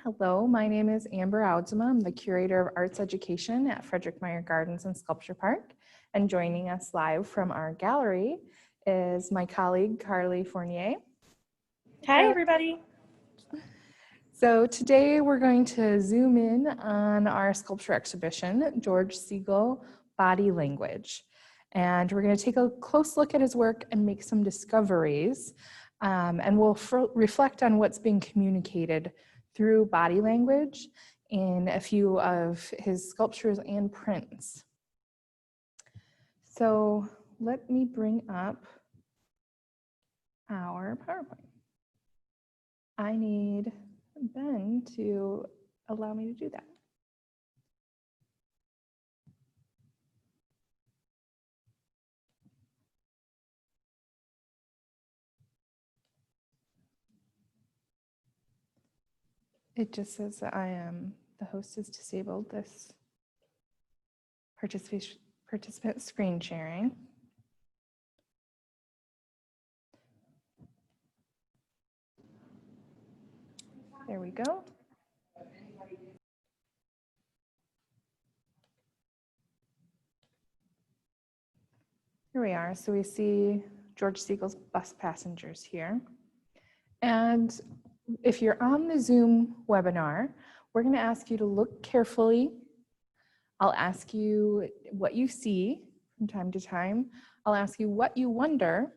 Hello, my name is Amber Oudsema. I'm the Curator of Arts Education at Meijer Gardens and Sculpture Park. And joining us live from our gallery is my colleague, Carly Fournier. Hi, everybody. So today we're going to zoom in on our sculpture exhibition, George Segal, Body Language. And we're going to take a close look at his work and make some discoveries. And we'll reflect on what's being communicated through body language in a few of his sculptures and prints. So let me bring up our PowerPoint. I need Ben to allow me to do that. It just says that the host is disabled this participant screen sharing. There we go. Here we are. So we see George Segal's bus passengers here. And if you're on the Zoom webinar, we're going to ask you to look carefully. I'll ask you what you see from time to time. I'll ask you what you wonder,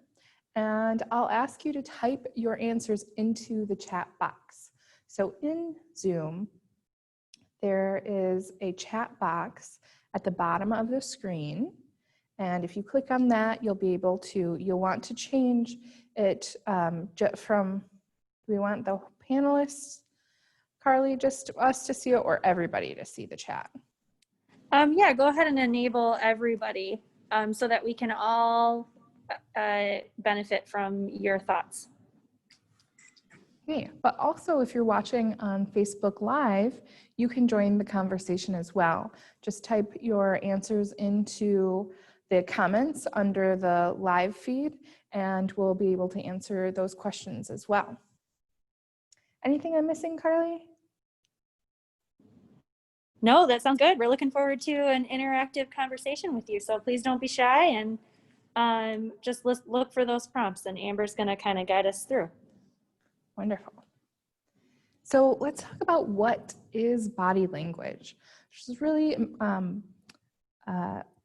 and I'll ask you to type your answers into the chat box. So in Zoom, there is a chat box at the bottom of the screen. And if you click on that, you'll want to change it from, we want the panelists, Carly, just us to see it, or everybody to see the chat? Yeah, go ahead and enable everybody so that we can all benefit from your thoughts. Okay, but also if you're watching on Facebook Live, you can join the conversation as well. Just type your answers into the comments under the live feed, and we'll be able to answer those questions as well. Anything I'm missing, Carly? No, that sounds good. We're looking forward to an interactive conversation with you. So please don't be shy and just look for those prompts, and Amber's going to kind of guide us through. Wonderful. So let's talk about what is body language, which is really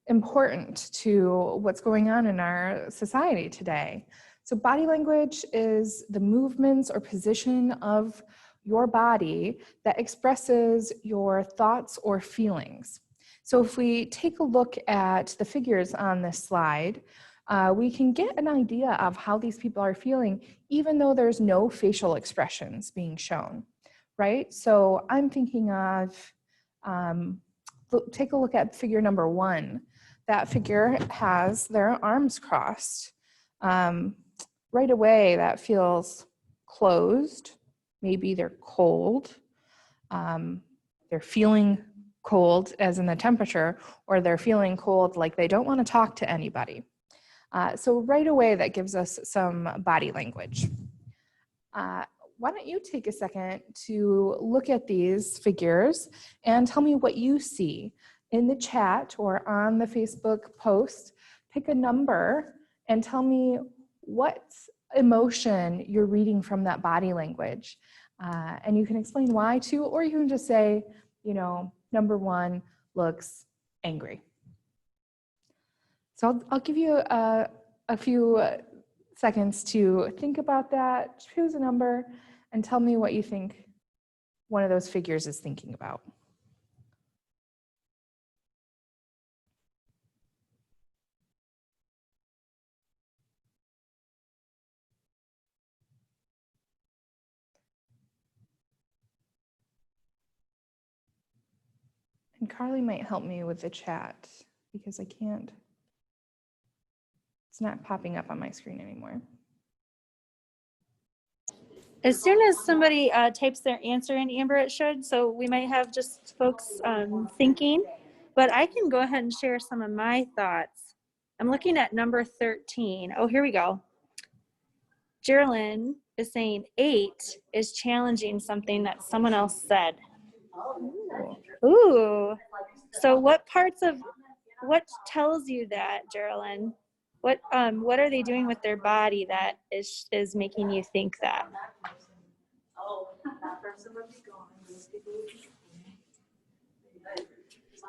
important to what's going on in our society today. So body language is the movements or position of your body that expresses your thoughts or feelings. So if we take a look at the figures on this slide, we can get an idea of how these people are feeling, even though there's no facial expressions being shown, right? So I'm thinking of, take a look at figure number 1. That figure has their arms crossed. Right away, that feels closed. Maybe they're cold. They're feeling cold as in the temperature, or they're feeling cold like they don't want to talk to anybody. So right away, that gives us some body language. Why don't you take a second to look at these figures and tell me what you see in the chat or on the Facebook post. Pick a number and tell me what emotion you're reading from that body language. And you can explain why too, or you can just say, you know, number 1 looks angry. So I'll give you a few seconds to think about that, choose a number, and tell me what you think one of those figures is thinking about. And Carly might help me with the chat because I can't, it's not popping up on my screen anymore. As soon as somebody types their answer in, Amber, it should. So we might have just folks thinking, but I can go ahead and share some of my thoughts. I'm looking at number 13. Oh, here we go. Geraldine is saying 8 is challenging something that someone else said. Ooh. So what tells you that, Geraldine? What are they doing with their body that is making you think that?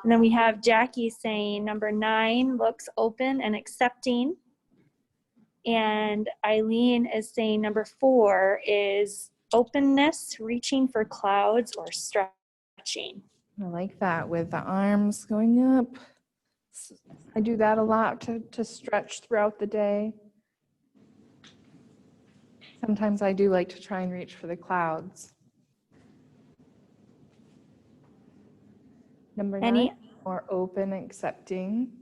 And then we have Jackie saying number 9 looks open and accepting. And Eileen is saying number 4 is openness, reaching for clouds, or stretching. I like that with the arms going up. I do that a lot to stretch throughout the day. Sometimes I do like to try and reach for the clouds. Number 9, more open, accepting.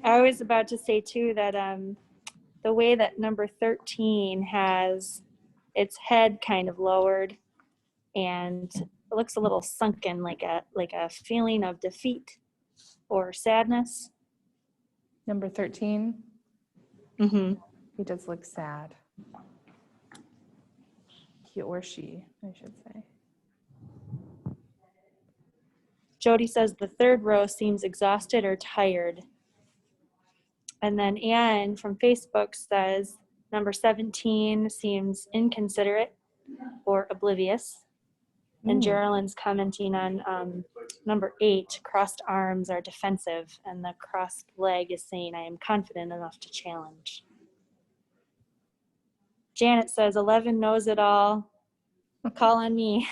I was about to say too that the way that number 13 has its head kind of lowered and it looks a little sunken, like a feeling of defeat or sadness. Number 13. Mm-hmm. He does look sad. He or she, I should say. Jody says the 3rd row seems exhausted or tired. And then Anne from Facebook says number 17 seems inconsiderate or oblivious. And Geraldine's commenting on number 8, crossed arms are defensive, and the crossed leg is saying, I am confident enough to challenge. Janet says 11 knows it all. Call on me.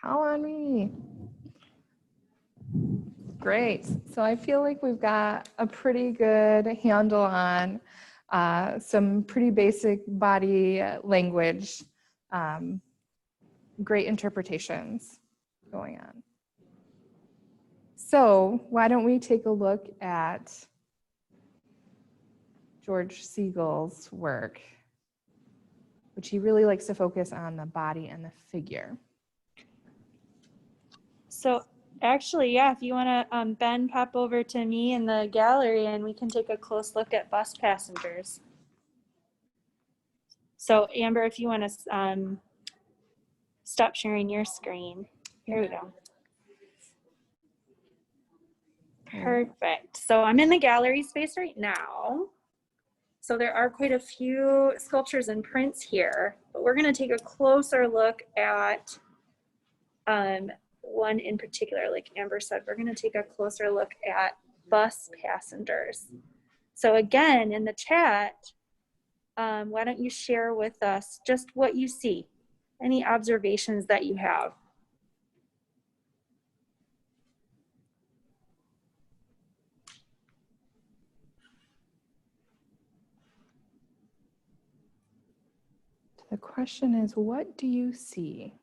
Call on me. Great. So I feel like we've got a pretty good handle on some pretty basic body language, great interpretations going on. So why don't we take a look at George Segal's work, which he really likes to focus on the body and the figure. So actually, yeah, if you want to, Ben, pop over to me in the gallery and we can take a close look at bus passengers. So Amber, if you want to stop sharing your screen. Here we go. Perfect. So I'm in the gallery space right now. So there are quite a few sculptures and prints here, but we're going to take a closer look at one in particular. Like Amber said, we're going to take a closer look at bus passengers. So again, in the chat, why don't you share with us just what you see, any observations that you have. The question is, what do you see?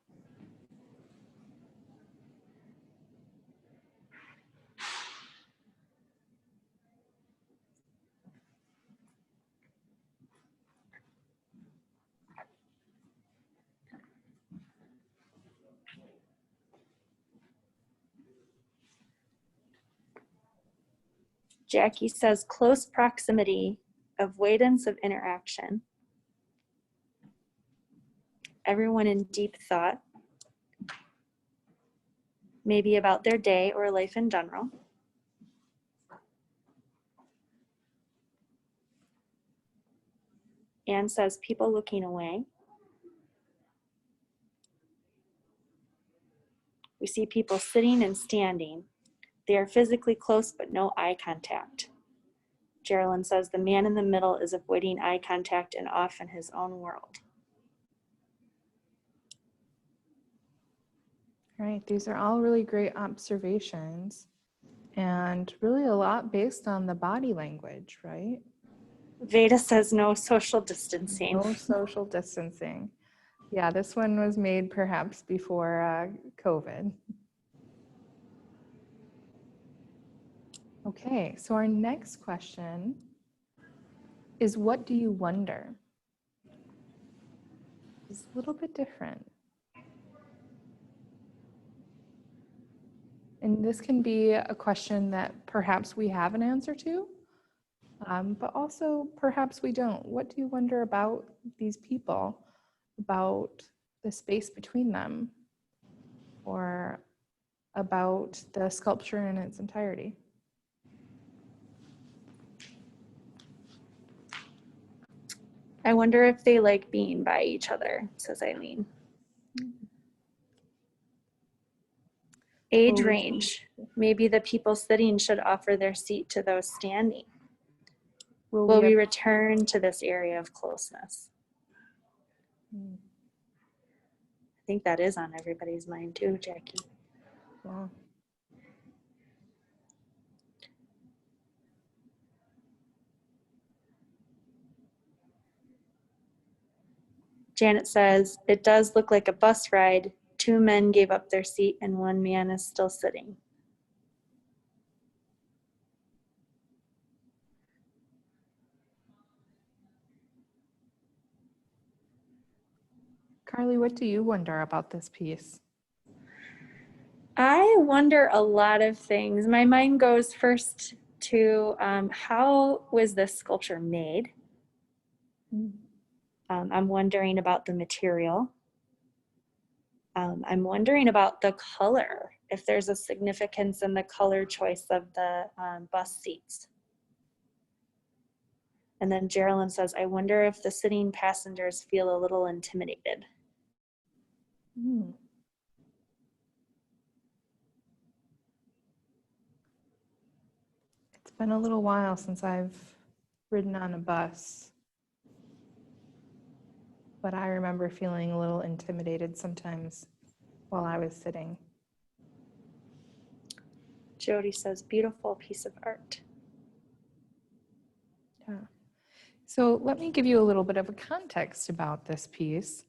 Jackie says close proximity, avoidance of interaction. Everyone in deep thought, maybe about their day or life in general. Anne says people looking away. We see people sitting and standing. They are physically close, but no eye contact. Geraldine says the man in the middle is avoiding eye contact and off in his own world. All right, these are all really great observations and really a lot based on the body language, right? Veda says no social distancing. No social distancing. Yeah, this one was made perhaps before COVID. Okay, so our next question is, what do you wonder? It's a little bit different. And this can be a question that perhaps we have an answer to, But also perhaps we don't. What do you wonder about these people, about the space between them, or about the sculpture in its entirety? I wonder if they like being by each other, says Eileen. Age range. Maybe the people sitting should offer their seat to those standing. Will we return to this area of closeness? I think that is on everybody's mind too, Jackie. Yeah. Janet says, it does look like a bus ride. 2 men gave up their seat and 1 man is still sitting. Carly, what do you wonder about this piece? I wonder a lot of things. My mind goes first to how was this sculpture made? I'm wondering about the material. I'm wondering about the color, if there's a significance in the color choice of the bus seats. And then Geraldine says, I wonder if the sitting passengers feel a little intimidated. It's been a little while since I've ridden on a bus, but I remember feeling a little intimidated sometimes while I was sitting. Jody says, beautiful piece of art. Yeah. So let me give you a little bit of a context about this piece.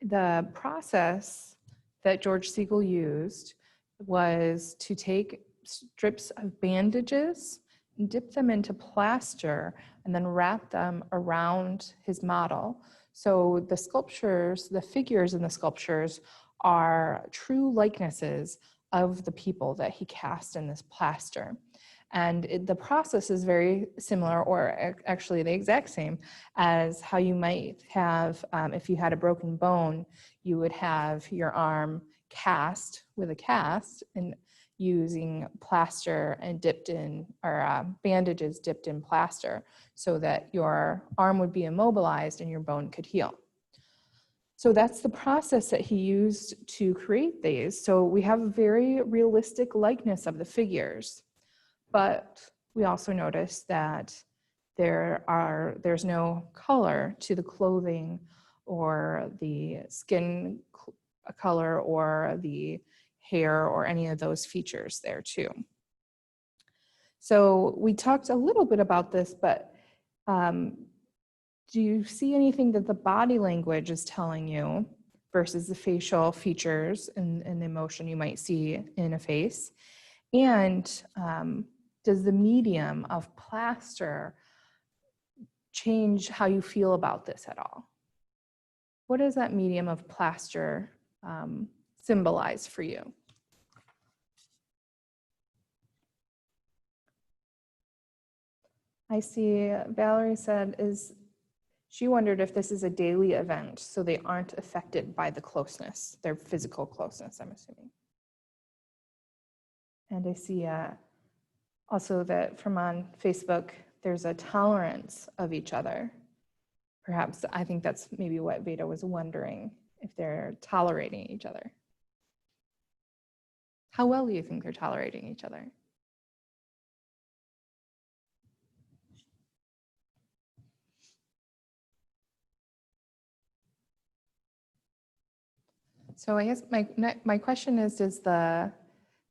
The process that George Segal used was to take strips of bandages, dip them into plaster, and then wrap them around his model. So the sculptures, the figures in the sculptures are true likenesses of the people that he cast in this plaster. And the process is very similar, or actually the exact same, as how you might have, if you had a broken bone, you would have your arm cast with a cast and using plaster and dipped in, or bandages dipped in plaster, so that your arm would be immobilized and your bone could heal. So that's the process that he used to create these. So we have a very realistic likeness of the figures. But we also notice that there's no color to the clothing or the skin color or the hair or any of those features there too. So we talked a little bit about this, but do you see anything that the body language is telling you versus the facial features and the emotion you might see in a face? And does the medium of plaster change how you feel about this at all? What does that medium of plaster symbolize for you? I see Valerie said she wondered if this is a daily event, so they aren't affected by the closeness, their physical closeness, I'm assuming. And I see also that from on Facebook, there's a tolerance of each other. Perhaps I think that's maybe what Veda was wondering, if they're tolerating each other. How well do you think they're tolerating each other? So I guess my question is, does the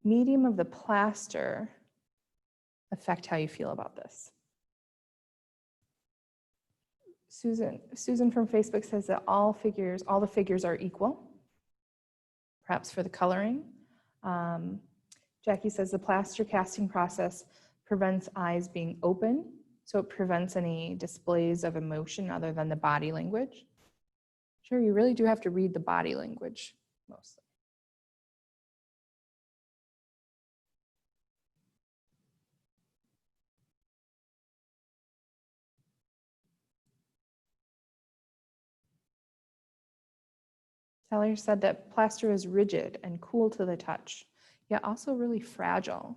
medium of the plaster affect how you feel about this? Susan from Facebook says that all the figures are equal, perhaps for the coloring. Jackie says the plaster casting process prevents eyes being open, so it prevents any displays of emotion other than the body language. Sure, you really do have to read the body language mostly. Sally said that plaster is rigid and cool to the touch, yet also really fragile.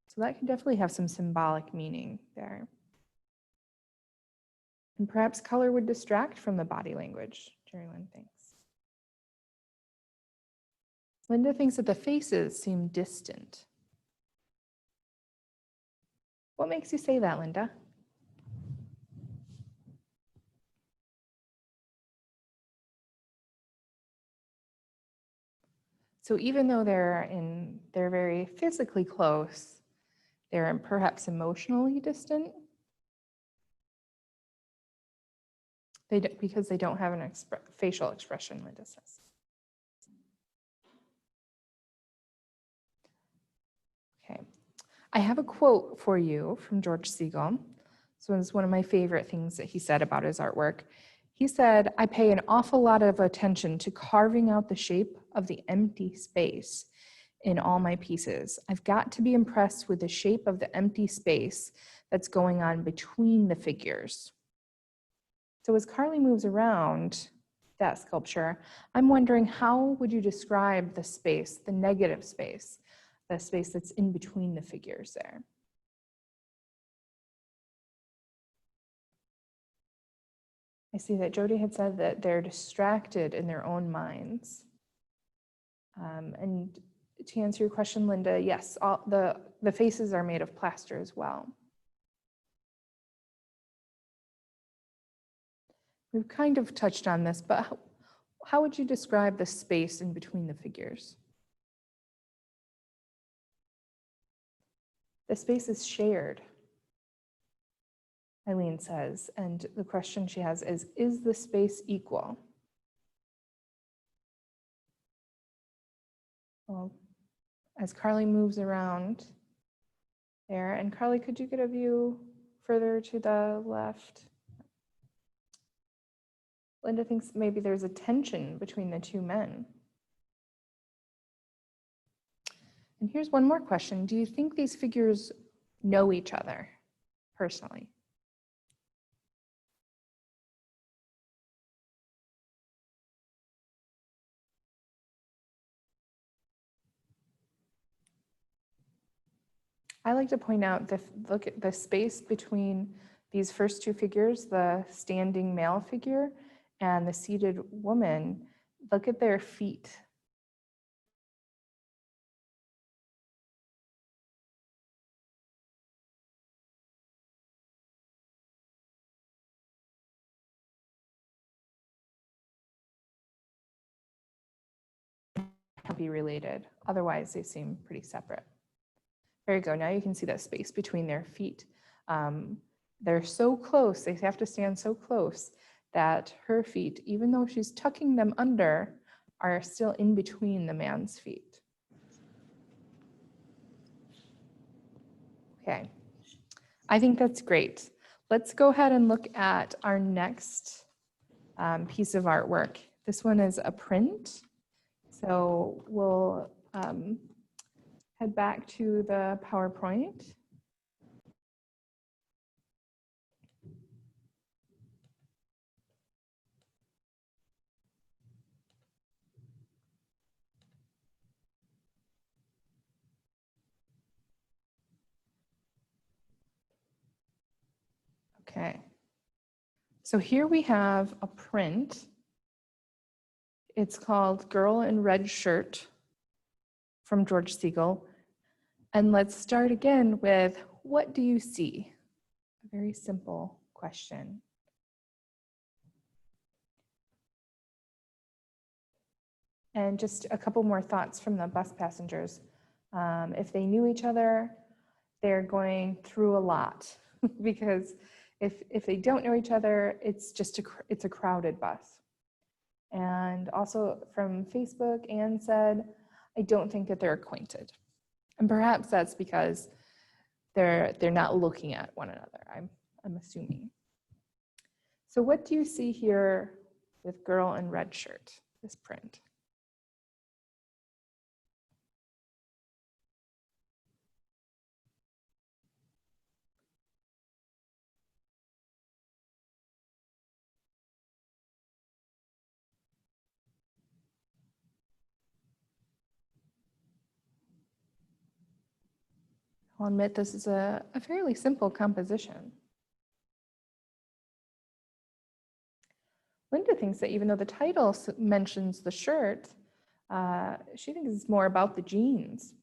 So that can definitely have some symbolic meaning there. And perhaps color would distract from the body language, Jerry Lynn thinks. Linda thinks that the faces seem distant. What makes you say that, Linda? So even though they're very physically close, they're perhaps emotionally distant. Because they don't have an facial expression, Linda says. Okay, I have a quote for you from George Segal. So it's one of my favorite things that he said about his artwork. He said, "I pay an awful lot of attention to carving out the shape of the empty space in all my pieces. I've got to be impressed with the shape of the empty space that's going on between the figures." So as Carly moves around that sculpture, I'm wondering, how would you describe the space, the negative space, the space that's in between the figures there? I see that Jody had said that they're distracted in their own minds. And to answer your question, Linda, yes, all the faces are made of plaster as well. We've kind of touched on this, but how would you describe the space in between the figures? The space is shared, Eileen says, and the question she has is the space equal? Well, as Carly moves around there, and Carly, could you get a view further to the left? Linda thinks maybe there's a tension between the two men. And here's one more question. Do you think these figures know each other personally? I like to point out look at the space between these first two figures, the standing male figure and the seated woman. Look at their feet. Be related. Otherwise, they seem pretty separate. There you go. Now you can see that space between their feet. They're so close. They have to stand so close that her feet, even though she's tucking them under, are still in between the man's feet. Okay. I think that's great. Let's go ahead and look at our next piece of artwork. This one is a print. So we'll head back to the PowerPoint. Okay. So here we have a print. It's called Girl in Red Shirt from George Segal. And let's start again with, what do you see? A very simple question. And just a couple more thoughts from the bus passengers. If they knew each other, they're going through a lot because if they don't know each other, it's a crowded bus. And also from Facebook, Anne said, I don't think that they're acquainted. And perhaps that's because they're not looking at one another, I'm assuming. So what do you see here with Girl in Red Shirt, this print? I'll admit this is a fairly simple composition. Linda thinks that even though the title mentions the shirt, she thinks it's more about the jeans.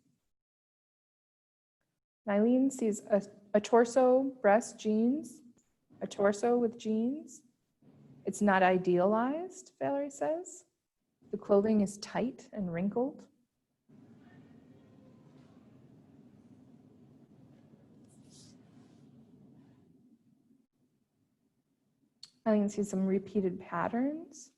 Eileen sees a torso, breast, jeans, a torso with jeans. It's not idealized, Valerie says. The clothing is tight and wrinkled. Eileen sees some repeated patterns.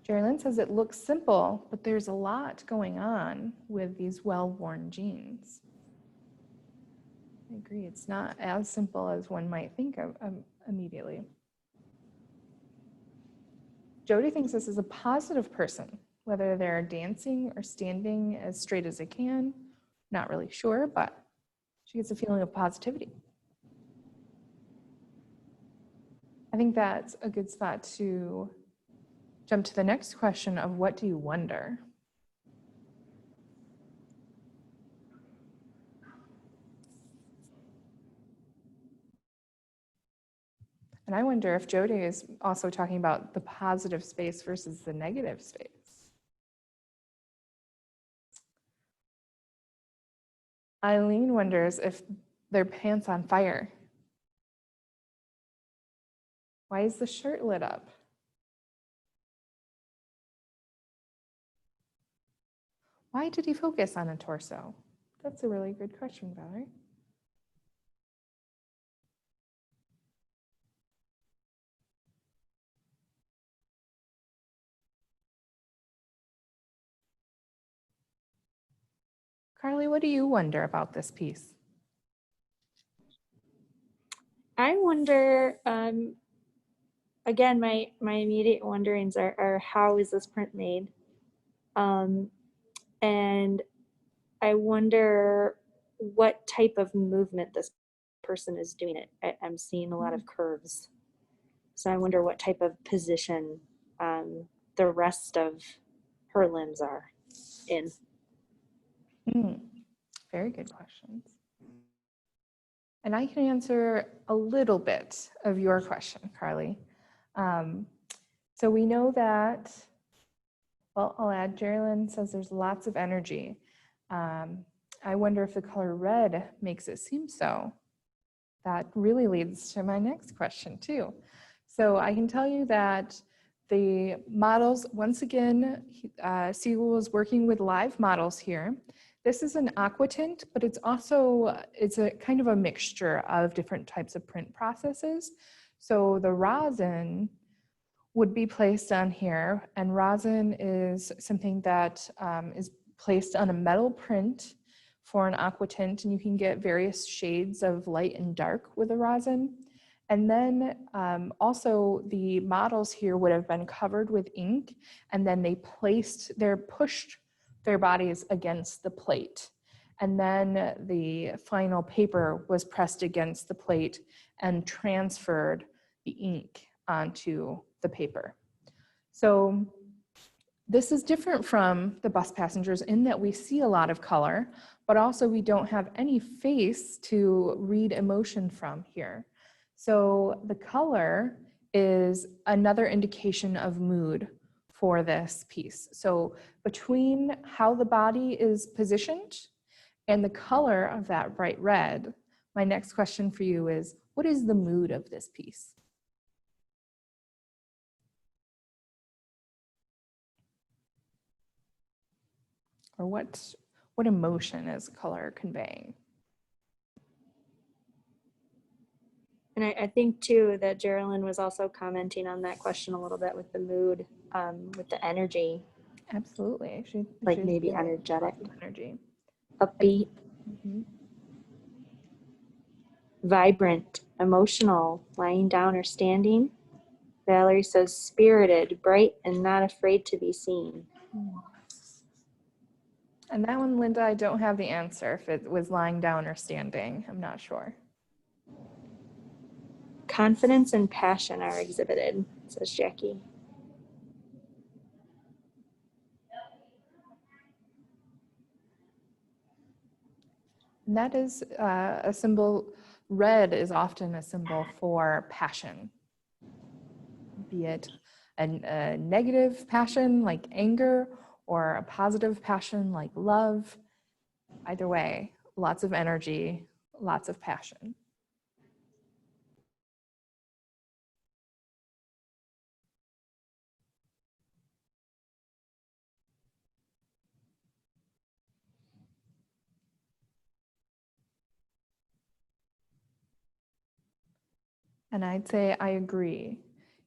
Jerry-Lynn says it looks simple, but there's a lot going on with these well-worn jeans. I agree, it's not as simple as one might think of immediately. Jody thinks this is a positive person, whether they're dancing or standing as straight as they can. Not really sure, but she gets a feeling of positivity. I think that's a good spot to jump to the next question of what do you wonder? And I wonder if Jody is also talking about the positive space versus the negative space. Eileen wonders if their pants on fire. Why is the shirt lit up? Why did he focus on a torso? That's a really good question, Valerie. Carly, what do you wonder about this piece? I wonder, again, my immediate wonderings are how is this print made? And I wonder what type of movement this person is doing it. I'm seeing a lot of curves. So I wonder what type of position the rest of her limbs are in. Very good questions. And I can answer a little bit of your question, Carly. So we know that, well, I'll add, Jerry-Lynn says there's lots of energy. I wonder if the color red makes it seem so. That really leads to my next question too. So I can tell you that the models, once again, Segal was working with live models here. This is an aqua tint, but it's a kind of a mixture of different types of print processes. So the rosin would be placed on here, and rosin is something that is placed on a metal print for an aqua tint, and you can get various shades of light and dark with a rosin. And then also the models here would have been covered with ink, and then they pushed their bodies against the plate. And then the final paper was pressed against the plate and transferred the ink onto the paper. So this is different from the bus passengers in that we see a lot of color, but also we don't have any face to read emotion from here. So the color is another indication of mood for this piece. So between how the body is positioned and the color of that bright red, my next question for you is, what is the mood of this piece? Or what emotion is color conveying? And I think too that Geraldine was also commenting on that question a little bit with the mood, with the energy. Absolutely. Like maybe energetic. Energy. Upbeat. Vibrant, emotional, lying down or standing. Valerie says spirited, bright, and not afraid to be seen. And that one, Linda, I don't have the answer if it was lying down or standing. I'm not sure. Confidence and passion are exhibited, says Jackie. And that is a symbol, red is often a symbol for passion, be it a negative passion like anger or a positive passion like love. Either way, lots of energy, lots of passion. And I'd say I agree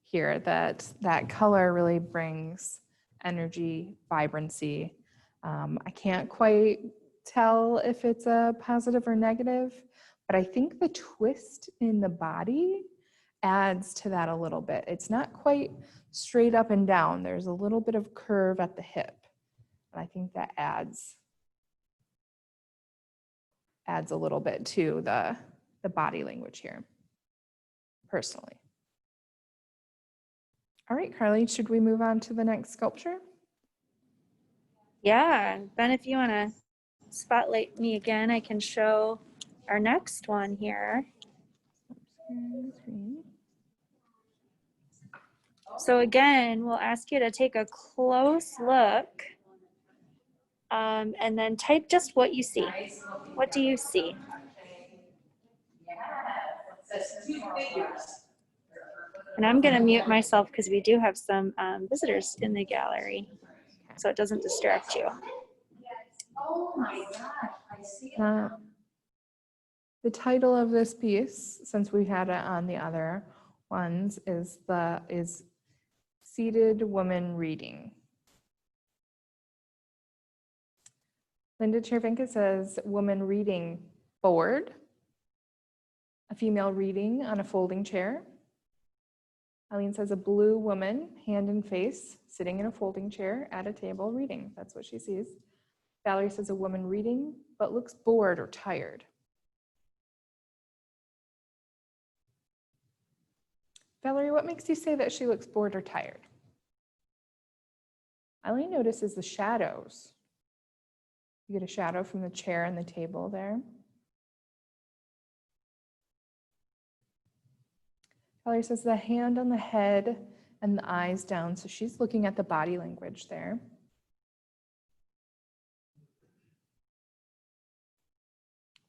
here that that color really brings energy, vibrancy. I can't quite tell if it's a positive or negative, but I think the twist in the body adds to that a little bit. It's not quite straight up and down. There's a little bit of curve at the hip. And I think that adds a little bit to the body language here, personally. All right, Carly, should we move on to the next sculpture? Yeah, Ben, if you want to spotlight me again, I can show our next one here. So again, we'll ask you to take a close look and then type just what you see. What do you see? And I'm going to mute myself because we do have some visitors in the gallery, so it doesn't distract you. Oh my gosh, I see it. The title of this piece, since we had it on the other ones, is Seated Woman Reading. Linda Chervinka says, woman reading forward, a female reading on a folding chair. Eileen says a blue woman, hand and face, sitting in a folding chair at a table reading. That's what she sees. Valerie says a woman reading, but looks bored or tired. Valerie, what makes you say that she looks bored or tired? Eileen notices the shadows. You get a shadow from the chair and the table there. Valerie says the hand on the head and the eyes down, so she's looking at the body language there.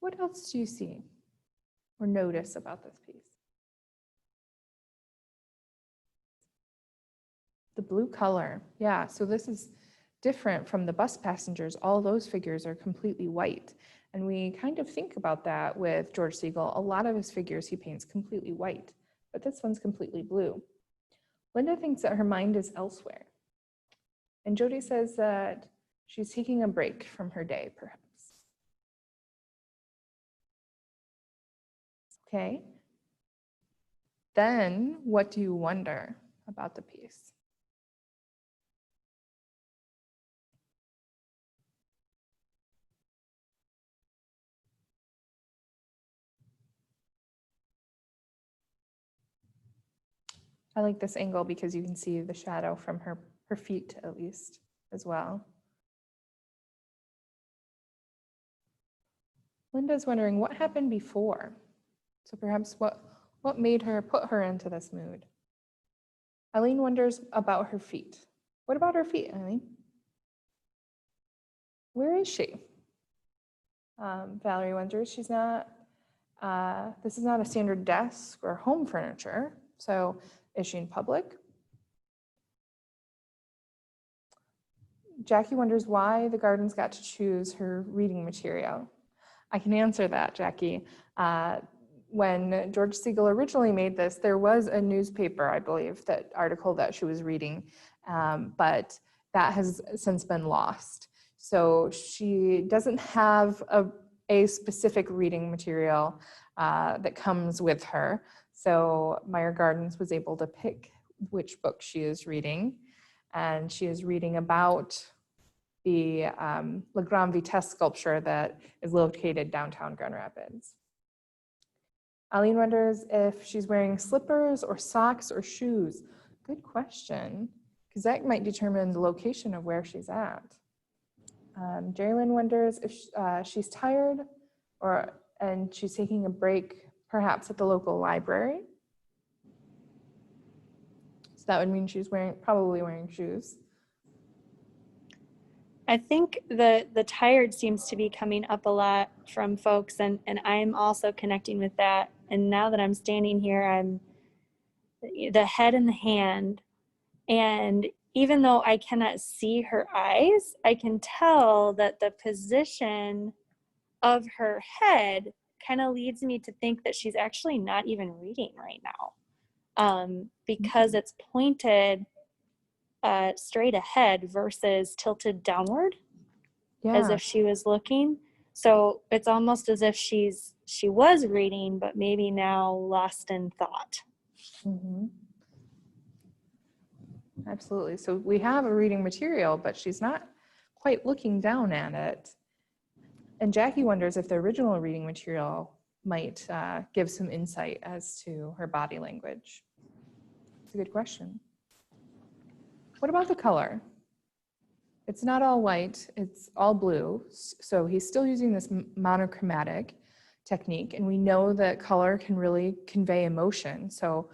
What else do you see or notice about this piece? The blue color, yeah, so this is different from the bus passengers. All those figures are completely white. And we kind of think about that with George Segal. A lot of his figures he paints completely white, but this one's completely blue. Linda thinks that her mind is elsewhere. And Jody says that she's taking a break from her day, perhaps. Okay. Then what do you wonder about the piece? I like this angle because you can see the shadow from her feet, at least, as well. Linda's wondering what happened before. So perhaps what made her put her into this mood? Eileen wonders about her feet. What about her feet, Eileen? Where is she? Valerie wonders. She's not. This is not a standard desk or home furniture. So is she in public? Jackie wonders why the Gardens got to choose her reading material. I can answer that, Jackie. When George Segal originally made this, there was a newspaper, I believe, that article that she was reading, but that has since been lost. So she doesn't have a specific reading material that comes with her. So Meijer Gardens was able to pick which book she is reading, and she is reading about the La Grande Vitesse sculpture that is located downtown Grand Rapids. Eileen wonders if she's wearing slippers or socks or shoes. Good question, because that might determine the location of where she's at. Jerry Lynn wonders if she's tired and she's taking a break perhaps at the local library. So that would mean she's probably wearing shoes. I think the tired seems to be coming up a lot from folks, and I'm also connecting with that. And now that I'm standing here, I'm the head and the hand. And even though I cannot see her eyes, I can tell that the position of her head kind of leads me to think that she's actually not even reading right now, because it's pointed straight ahead versus tilted downward, as if she was looking. So it's almost as if she was reading, but maybe now lost in thought. Mm-hmm. Absolutely. So we have a reading material, but she's not quite looking down at it. And Jackie wonders if the original reading material might give some insight as to her body language. It's a good question. What about the color? It's not all white, it's all blue. So he's still using this monochromatic technique, and we know that color can really convey emotion. So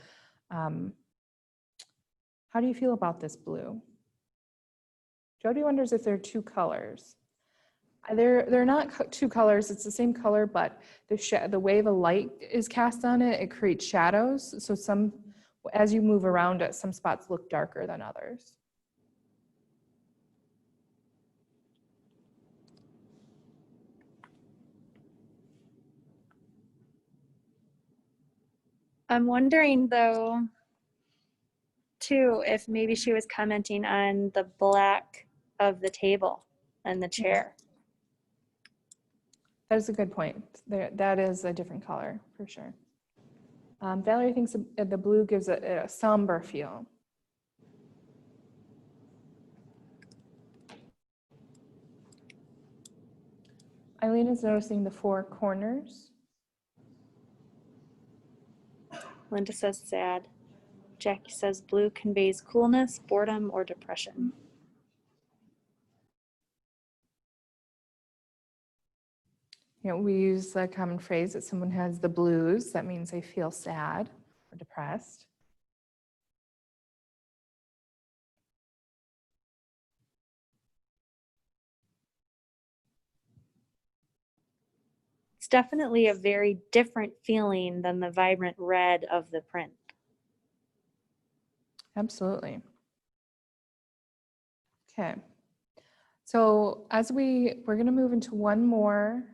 how do you feel about this blue? Jody wonders if there are two colors. They're not two colors, it's the same color, but the way the light is cast on it, it creates shadows. So as you move around it, some spots look darker than others. I'm wondering though, too, if maybe she was commenting on the black of the table and the chair. That is a good point. That is a different color for sure. Valerie thinks the blue gives a somber feel. Eileen is noticing the four corners. Linda says sad. Jackie says blue conveys coolness, boredom, or depression. You know, we use the common phrase that someone has the blues. That means they feel sad or depressed. It's definitely a very different feeling than the vibrant red of the print. Absolutely. Okay. So we're going to move into one more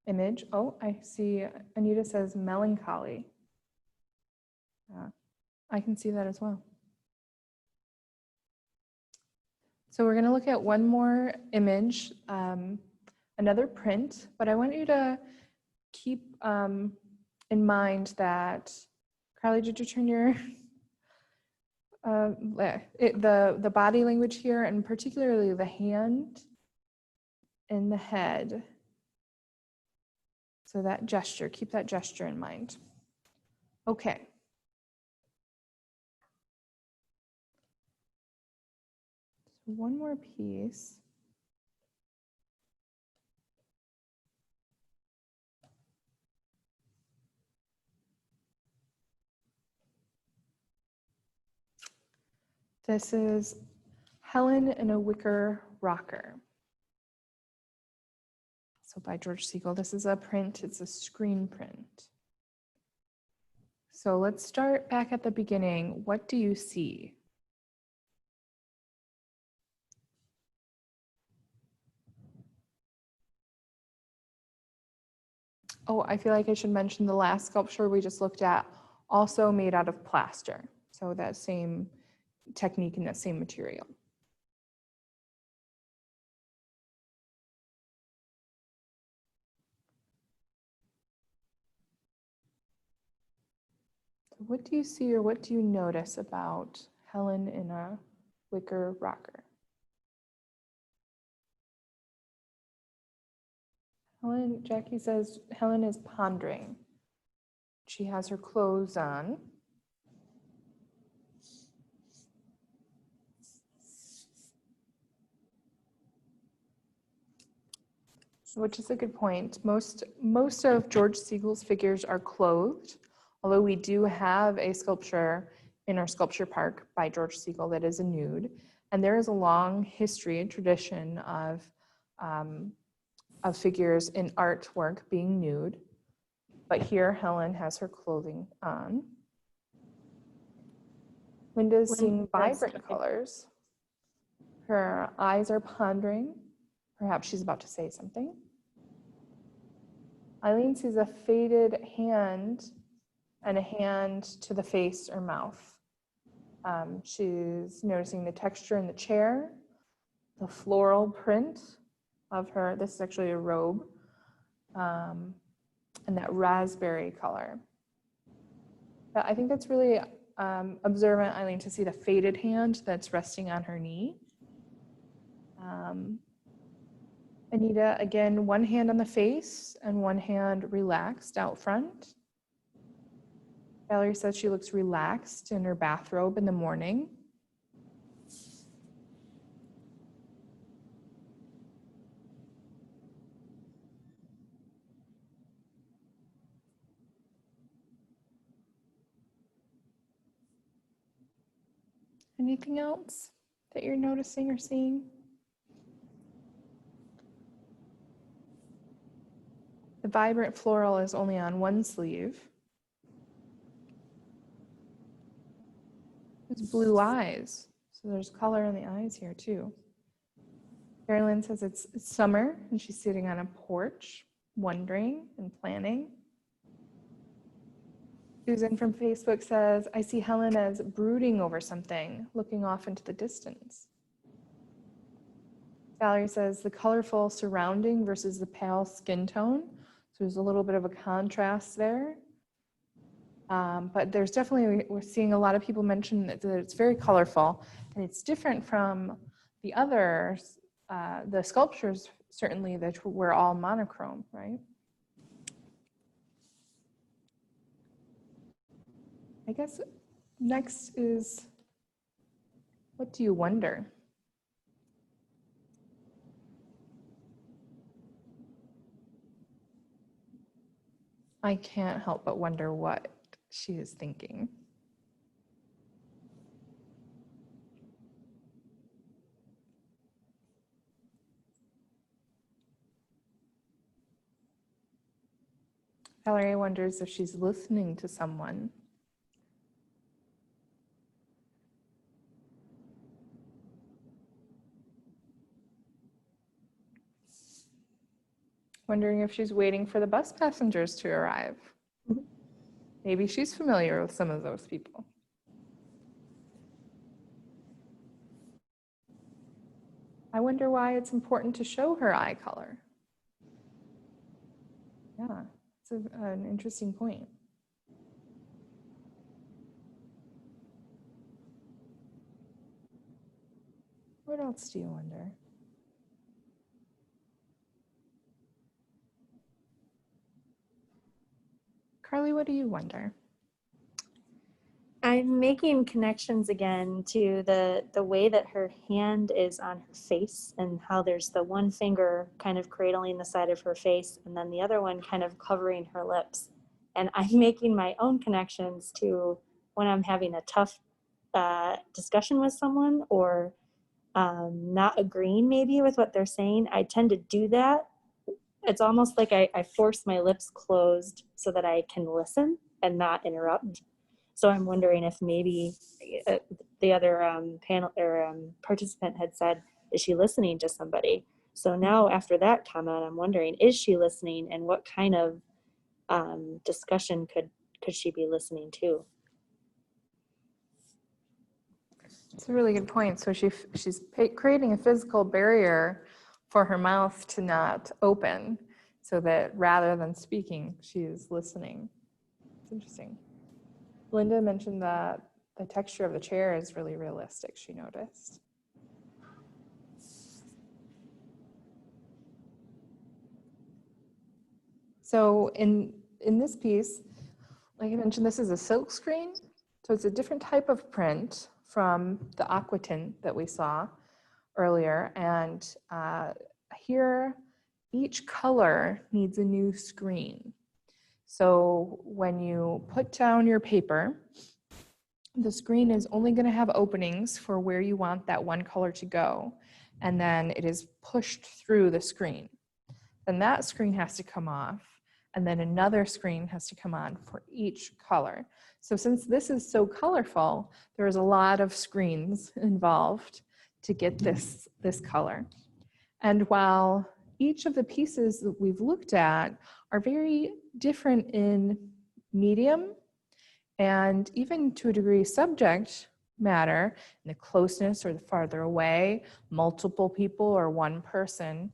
image. Oh, I see Anita says melancholy. I can see that as well. So we're going to look at one more image, another print, but I want you to keep in mind that, Carly, did you turn your, the body language here, and particularly the hand and the head. So that gesture, keep that gesture in mind. Okay. So one more piece. This is Helen in a Wicker Rocker. So by George Segal. This is a print, it's a screen print. So let's start back at the beginning. What do you see? Oh, I feel like I should mention the last sculpture we just looked at, also made out of plaster. So that same technique and that same material. What do you see or what do you notice about Helen in a Wicker Rocker? Jackie says Helen is pondering. She has her clothes on. which is a good point. Most of George Segal's figures are clothed, although we do have a sculpture in our sculpture park by George Segal that is a nude. And there is a long history and tradition of figures in artwork being nude. But here Helen has her clothing on. Linda's seeing vibrant colors. Her eyes are pondering. Perhaps she's about to say something. Eileen sees a faded hand and a hand to the face or mouth. She's noticing the texture in the chair, the floral print of her, this is actually a robe, and that raspberry color. But I think that's really observant, Eileen, to see the faded hand that's resting on her knee. Anita, again, one hand on the face and one hand relaxed out front. Valerie says she looks relaxed in her bathrobe in the morning. Anything else that you're noticing or seeing? The vibrant floral is only on one sleeve. There's blue eyes, so there's color in the eyes here too. Carolyn says it's summer and she's sitting on a porch, wondering and planning. Susan from Facebook says, I see Helen as brooding over something, looking off into the distance. Valerie says the colorful surrounding versus the pale skin tone. So there's a little bit of a contrast there. But there's definitely, we're seeing a lot of people mention that it's very colorful and it's different from the others, the sculptures, certainly, that were all monochrome, right? I guess next is, what do you wonder? I can't help but wonder what she is thinking. Valerie wonders if she's listening to someone. Wondering if she's waiting for the bus passengers to arrive. Maybe she's familiar with some of those people. I wonder why it's important to show her eye color. Yeah, it's an interesting point. What else do you wonder? Carly, what do you wonder? I'm making connections again to the way that her hand is on her face and how there's the one finger kind of cradling the side of her face and then the other one kind of covering her lips. And I'm making my own connections to when I'm having a tough discussion with someone or not agreeing maybe with what they're saying. I tend to do that. It's almost like I force my lips closed so that I can listen and not interrupt. So I'm wondering if maybe the other panel or participant had said, is she listening to somebody? So now after that comment, I'm wondering, is she listening and what kind of discussion could she be listening to? It's a really good point. So she's creating a physical barrier for her mouth to not open so that rather than speaking, she is listening. It's interesting. Linda mentioned that the texture of the chair is really realistic, she noticed. So in this piece, like I mentioned, this is a silk screen. So it's a different type of print from the aquatint that we saw earlier. And here each color needs a new screen. So when you put down your paper, the screen is only going to have openings for where you want that one color to go, and then it is pushed through the screen. Then that screen has to come off, and then another screen has to come on for each color. So since this is so colorful, there's a lot of screens involved to get this color. And while each of the pieces that we've looked at are very different in medium and even to a degree subject matter, in the closeness or the farther away, multiple people or one person,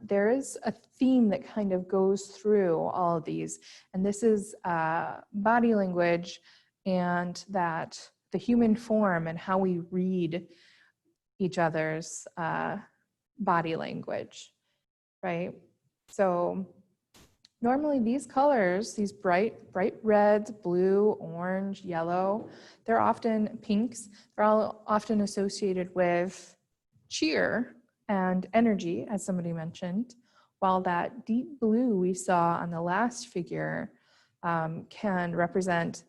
there is a theme that kind of goes through all of these. And this is body language, and that the human form and how we read each other's body language, right? So normally these colors, these bright reds, blue, orange, yellow, they're often pinks. They're all often associated with cheer and energy, as somebody mentioned, while that deep blue we saw on the last figure can represent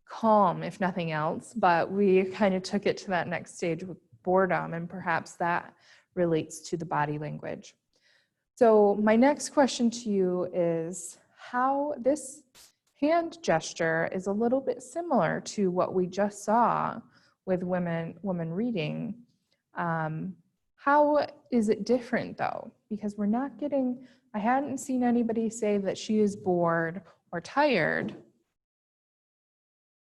calm, if nothing else, but we kind of took it to that next stage with boredom, and perhaps that relates to the body language. So my next question to you is how this hand gesture is a little bit similar to what we just saw with women reading. How is it different though? Because we're not getting, I hadn't seen anybody say that she is bored or tired.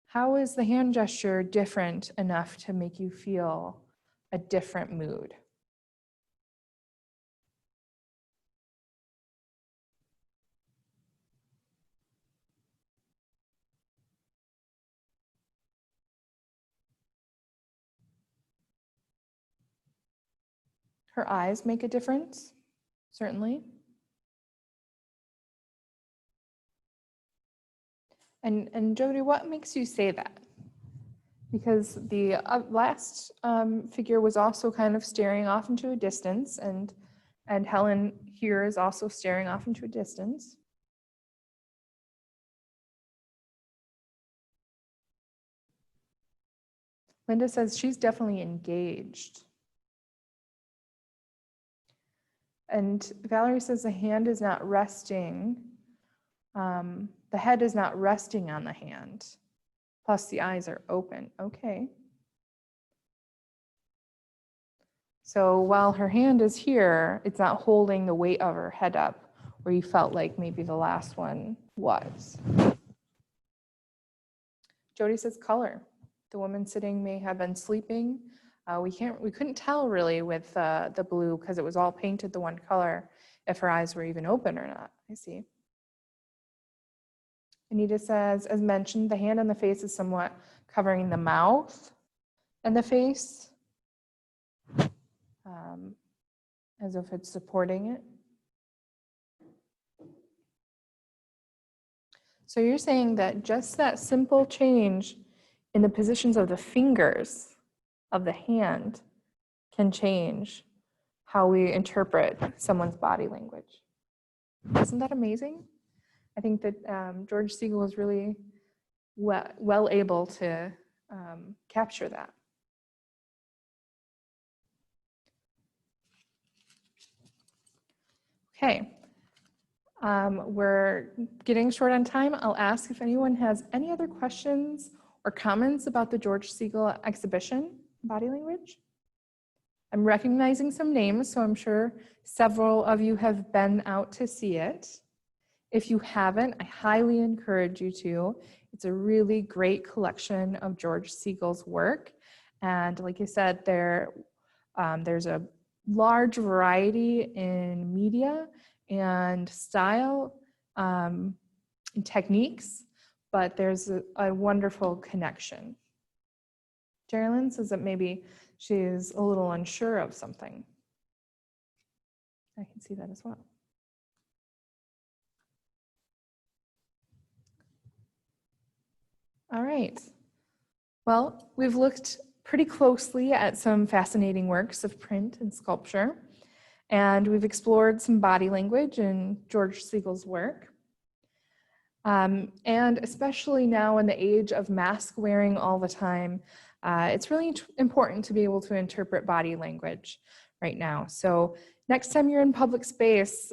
How is the hand gesture different enough to make you feel a different mood? Her eyes make a difference, certainly. And Jody, what makes you say that? Because the last figure was also kind of staring off into a distance, and Helen here is also staring off into a distance. Linda says she's definitely engaged. And Valerie says the hand is not resting. The head is not resting on the hand. Plus the eyes are open. Okay. So while her hand is here, it's not holding the weight of her head up where you felt like maybe the last one was. Jody says color. The woman sitting may have been sleeping. We couldn't tell really with the blue because it was all painted the one color if her eyes were even open or not. I see. Anita says, as mentioned, the hand on the face is somewhat covering the mouth and the face, as if it's supporting it. So you're saying that just that simple change in the positions of the fingers of the hand can change how we interpret someone's body language. Isn't that amazing? I think that George Segal was really well able to capture that. Okay, we're getting short on time. I'll ask if anyone has any other questions or comments about the George Segal exhibition, Body Language. I'm recognizing some names, so I'm sure several of you have been out to see it. If you haven't, I highly encourage you to. It's a really great collection of George Segal's work. And like I said, there's a large variety in media and style and techniques, but there's a wonderful connection. Geraldine says that maybe she's a little unsure of something. I can see that as well. All right. Well, we've looked pretty closely at some fascinating works of print and sculpture. And we've explored some body language in George Segal's work. And especially now in the age of mask wearing all the time, it's really important to be able to interpret body language right now. So next time you're in public space,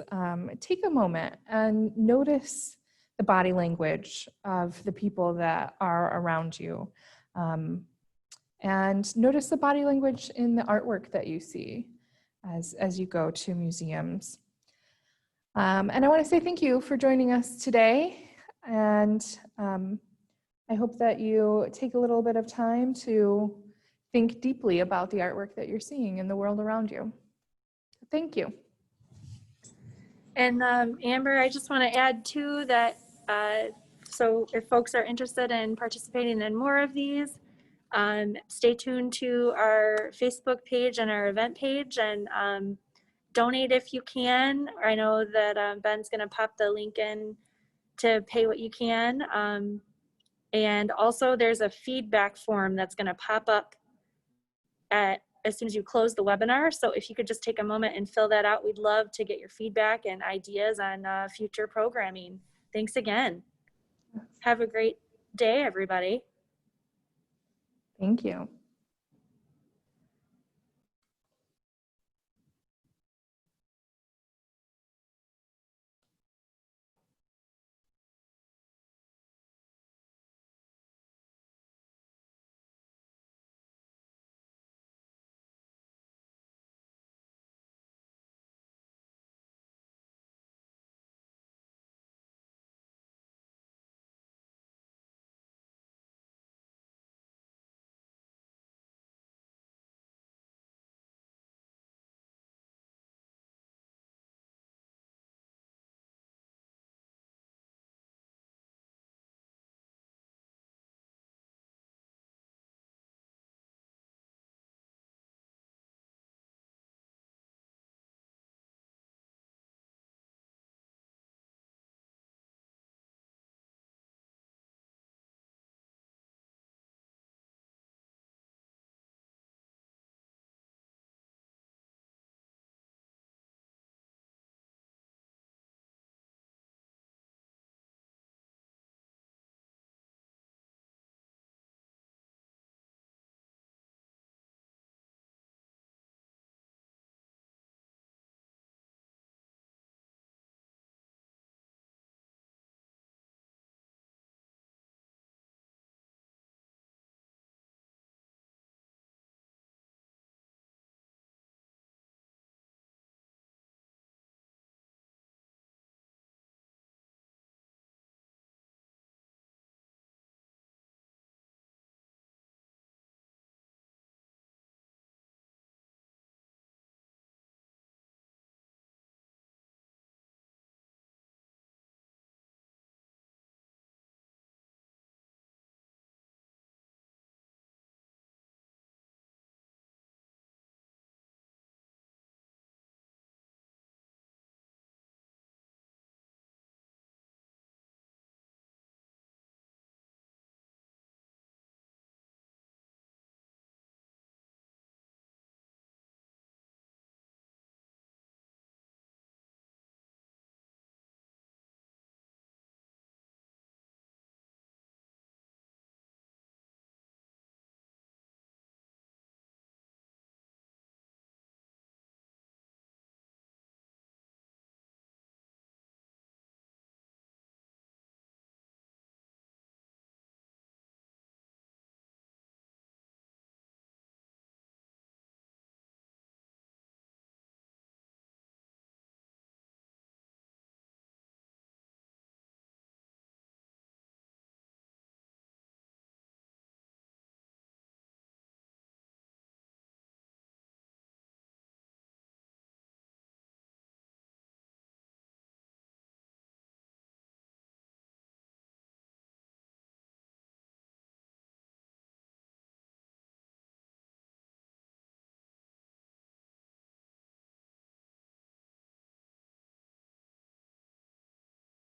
take a moment and notice the body language of the people that are around you. And notice the body language in the artwork that you see as you go to museums. And I want to say thank you for joining us today. And I hope that you take a little bit of time to think deeply about the artwork that you're seeing in the world around you. Thank you. And Amber, I just want to add too that so if folks are interested in participating in more of these, stay tuned to our Facebook page and our event page, and donate if you can. I know that Ben's going to pop the link in to pay what you can. And also there's a feedback form that's going to pop up as soon as you close the webinar. So if you could just take a moment and fill that out, we'd love to get your feedback and ideas on future programming. Thanks again. Have a great day, everybody. Thank you.